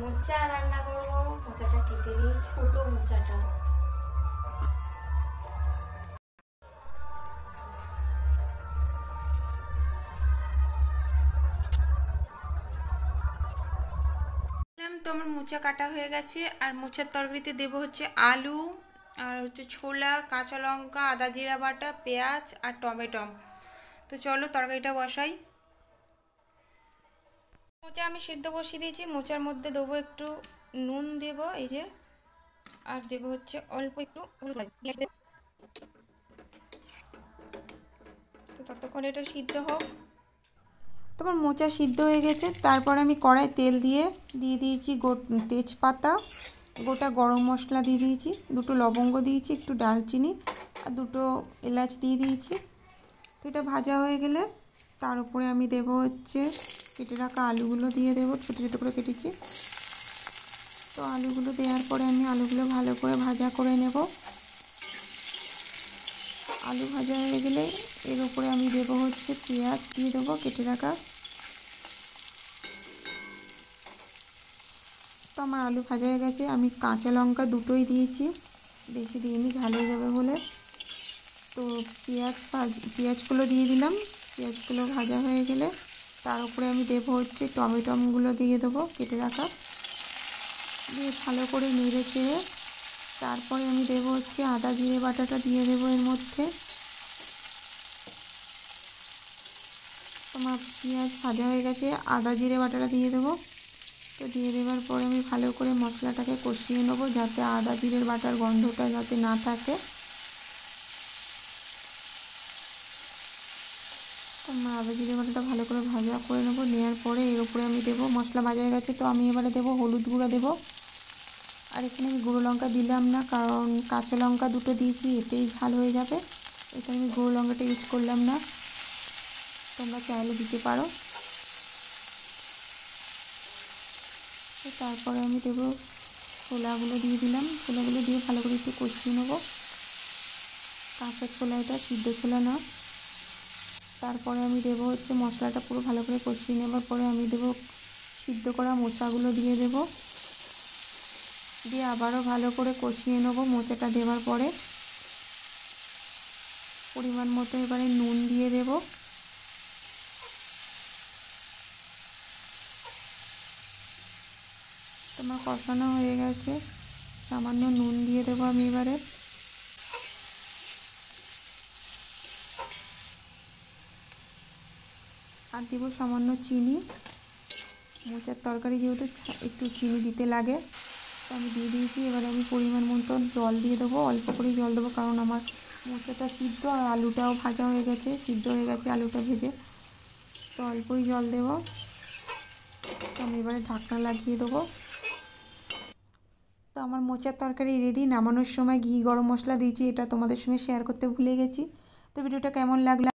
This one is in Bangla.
মোচা রান্না করব। মোচাটা কেটে নিই, ছোট মোচাটা। তো আমার মোচা কাটা হয়ে গেছে। আর মোচার তরকারিতে দেবো হচ্ছে আলু, আর হচ্ছে ছোলা, কাঁচা লঙ্কা, আদা জিরা বাটা, পেঁয়াজ আর টমেটো। তো চলো তরকারিটা বসাই। মোচা আমি সিদ্ধ বসিয়ে দিয়েছি। মোচার মধ্যে দেবো একটু নুন, দেবো এই যে, আর দেবো হচ্ছে অল্প একটু হলুদ। তো ততক্ষণ এটা সিদ্ধ হোক। তখন মোচা সিদ্ধ হয়ে গেছে। তারপর আমি কড়াই তেল দিয়ে দিয়েছি তেজপাতা, গোটা গরম মশলা দিয়ে দিয়েছি, দুটো লবঙ্গ দিয়েছি, একটু ডালচিনি আর দুটো এলাচ দিয়ে দিয়েছি। তো এটা ভাজা হয়ে গেলে তার উপরে আমি দেবো হচ্ছে কেটে রাখা আলুগুলো দিয়ে দেবো, ছোটো ছোটো করে কেটেছি। তো আলুগুলো দেওয়ার পরে আমি আলুগুলো ভালো করে ভাজা করে নেব। আলু ভাজা হয়ে গেলে এর উপরে আমি দেবো হচ্ছে পেঁয়াজ দিয়ে দেবো কেটে রাখা। তো আমার আলু ভাজা হয়ে গেছে। আমি কাঁচা লঙ্কা দুটোই দিয়েছি, বেশি দিইনি, ঝাল হয়ে যাবে বলে। তো পেঁয়াজগুলো দিয়ে দিলাম। পেঁয়াজগুলো ভাজা হয়ে গেলে তার উপরে আমি দেবো হচ্ছে টমেটোগুলো দিয়ে দেবো কেটে রাখা, দিয়ে ভালো করে নেড়ে চেড়ে তারপরে আমি দেবো হচ্ছে আদা জিরে বাটাটা দিয়ে দেবো এর মধ্যে। তোমার পেঁয়াজ ভাজা হয়ে গেছে, আদা জিরে বাটাটা দিয়ে দেবো। তো দিয়ে দেওয়ার পরে আমি ভালো করে মশলাটাকে কষিয়ে নেবো, যাতে আদা জিরের বাটার গন্ধটা যাতে না থাকে। তো আদা জিরে বাটাটা ভালো করে ভাজা করে নেবো। নেওয়ার পরে এর উপরে আমি দেবো, মশলা ভাজা হয়ে গেছে, তো আমি এবারে দেবো হলুদ গুঁড়ো দেবো। আর এখানে আমি গুঁড়ো লঙ্কা দিলাম না, কারণ কাঁচা লঙ্কা দুটো দিয়েছি, এতেই ঝাল হয়ে যাবে। এখানে আমি গুঁড়ো লঙ্কাটা ইউজ করলাম না, তোমরা চাইলে দিতে পারো। তো তারপরে আমি দেবো ছোলাগুলো দিয়ে দিলাম। ছোলাগুলো দিয়ে ভালো করে একটু কষিয়ে নেবো। কাঁচা ছোলা, এটা সিদ্ধ ছোলা না। তারপরে আমি দেবো হচ্ছে মশলাটা পুরো ভালো করে কষিয়ে নেবার পরে আমি দেবো সিদ্ধ করা মোচাগুলো দিয়ে দেবো, দিয়ে আবারও ভালো করে কষিয়ে নেবো। মোচাটা দেওয়ার পরে পরিমাণ মতো এবারে নুন দিয়ে দেবো। তোমার কষানো হয়ে গেছে, সামান্য নুন দিয়ে দেবো আমি এবারে। আর দেবো সামান্য চিনি। মোচার তরকারি যেহেতু একটু চিনি দিতে লাগে, তো আমি দিয়ে দিয়েছি। এবারে আমি পরিমাণ মতো জল দিয়ে দেবো, অল্প করেই জল দেবো, কারণ আমার মোচাটা সিদ্ধ আর আলুটাও ভাজা হয়ে গেছে, সিদ্ধ হয়ে গেছে আলুটা ভেজে। তো অল্পই জল দেবো। তো আমি এবারে ঢাকনা লাগিয়ে দেবো। তো আমার মোচার তরকারি রেডি। নামানোর সময় ঘি গরম মশলা দিয়েছি, এটা তোমাদের সঙ্গে শেয়ার করতে ভুলে গেছি। তো ভিডিওটা কেমন লাগলো